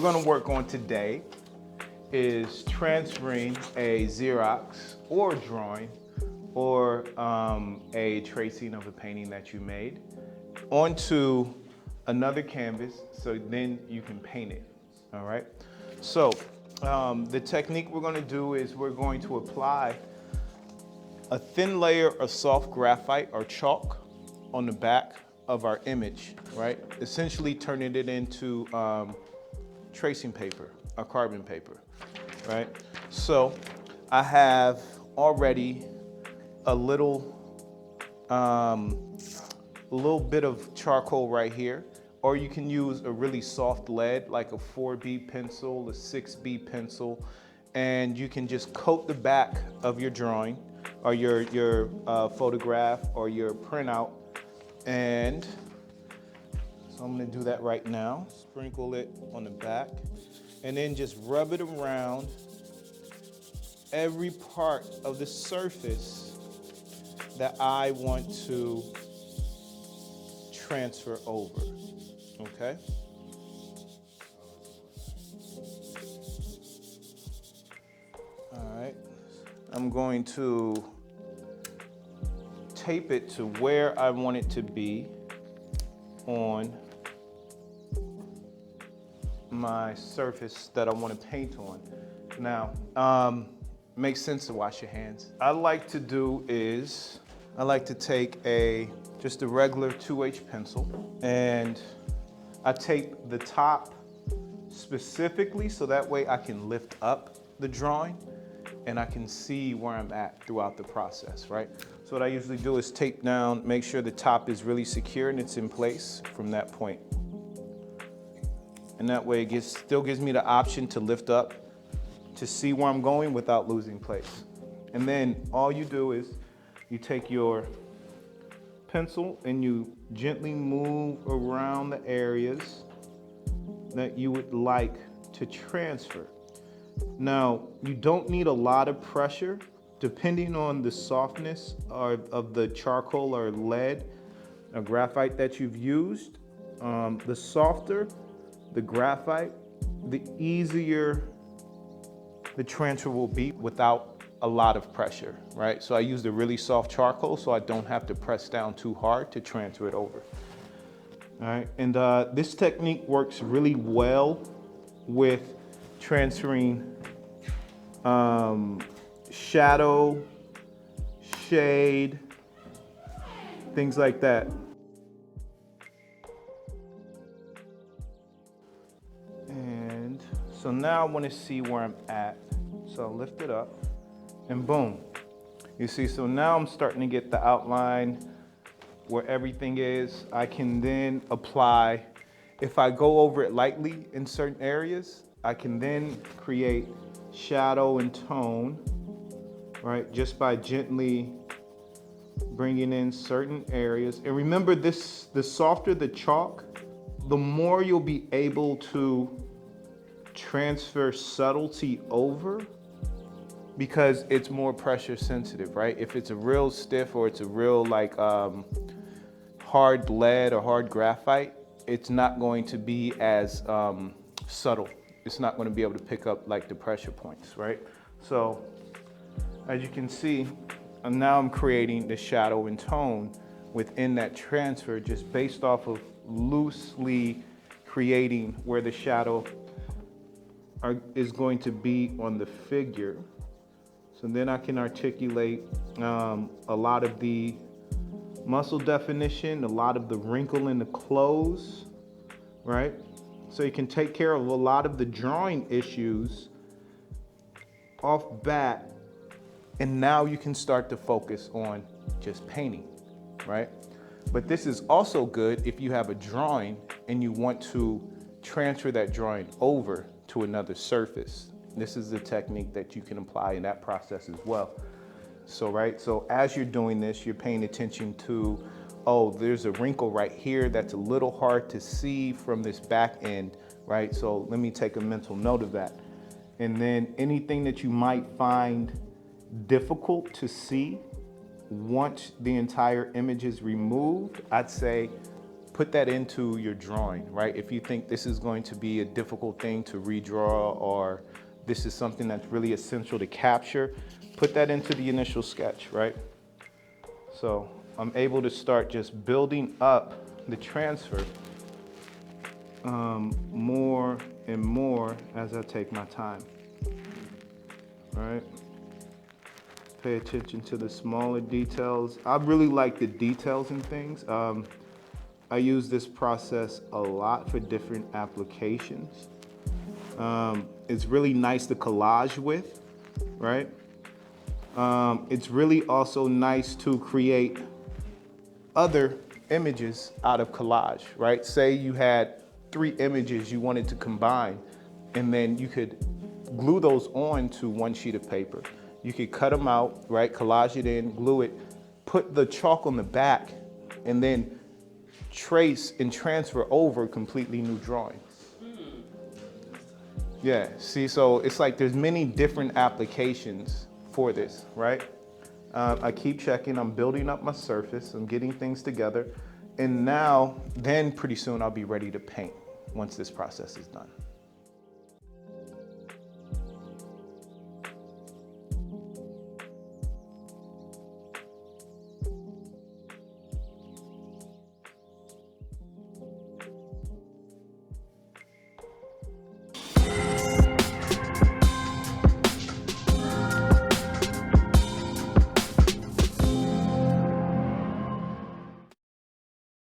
gonna work on today is transferring a Xerox or drawing or a tracing of a painting that you made onto another canvas so then you can paint it, all right? So the technique we're gonna do is we're going to apply a thin layer of soft graphite or chalk on the back of our image, right? Essentially turning it into tracing paper or carbon paper, right? So I have already a little bit of charcoal right here, or you can use a really soft lead like a 4B pencil, a 6B pencil, and you can just coat the back of your drawing or your photograph or your printout. And so I'm gonna do that right now. Sprinkle it on the back and then just rub it around every part of the surface that I want to transfer over, okay? All right, I'm going to tape it to where I want it to be on my surface that I want to paint on. Now, makes sense to wash your hands. I like to do is, I like to take just a regular 2H pencil and I tape the top specifically so that way I can lift up the drawing and I can see where I'm at throughout the process, right? So what I usually do is tape down, make sure the top is really secure and it's in place from that point. And that way it still gives me the option to lift up to see where I'm going without losing place. And then all you do is you take your pencil and you gently move around the areas that you would like to transfer. Now, you don't need a lot of pressure depending on the softness of the charcoal or lead or graphite that you've used. The softer the graphite, the easier the transfer will be without a lot of pressure, right? So I used a really soft charcoal so I don't have to press down too hard to transfer it over. All right, and this technique works really well with transferring shadow, shade, things like that. And so now I want to see where I'm at. So I'll lift it up and boom. You see, so now I'm starting to get the outline where everything is. I can then apply, if I go over it lightly in certain areas, I can then create shadow and tone, right? Just by gently bringing in certain areas. And remember this, the softer the chalk, the more you'll be able to transfer subtlety over because it's more pressure sensitive, right? If it's a real stiff or it's a real like hard lead or hard graphite, it's not going to be as subtle. It's not going to be able to pick up like the pressure points, right? So as you can see, now I'm creating the shadow and tone within that transfer just based off of loosely creating where the shadow is going to be on the figure. So then I can articulate a lot of the muscle definition, a lot of the wrinkle in the clothes, right? So you can take care of a lot of the drawing issues off bat, and now you can start to focus on just painting, right? But this is also good if you have a drawing and you want to transfer that drawing over to another surface. This is the technique that you can apply in that process as well. So, right, so as you're doing this, you're paying attention to, oh, there's a wrinkle right here that's a little hard to see from this back end, right? So let me take a mental note of that. And then anything that you might find difficult to see once the entire image is removed, I'd say put that into your drawing, right? If you think this is going to be a difficult thing to redraw, or this is something that's really essential to capture, put that into the initial sketch, right? So I'm able to start just building up the transfer more and more as I take my time, right? Pay attention to the smaller details. I really like the details in things. I use this process a lot for different applications. It's really nice to collage with, right? It's really also nice to create other images out of collage, right? Say you had 3 images you wanted to combine, and then you could glue those on to one sheet of paper. You could cut them out, right? Collage it in, glue it, put the chalk on the back, and then trace and transfer over completely new drawings. Yeah, see, so it's like there's many different applications for this, right? I keep checking, I'm building up my surface, I'm getting things together, and now, then pretty soon I'll be ready to paint once this process is done.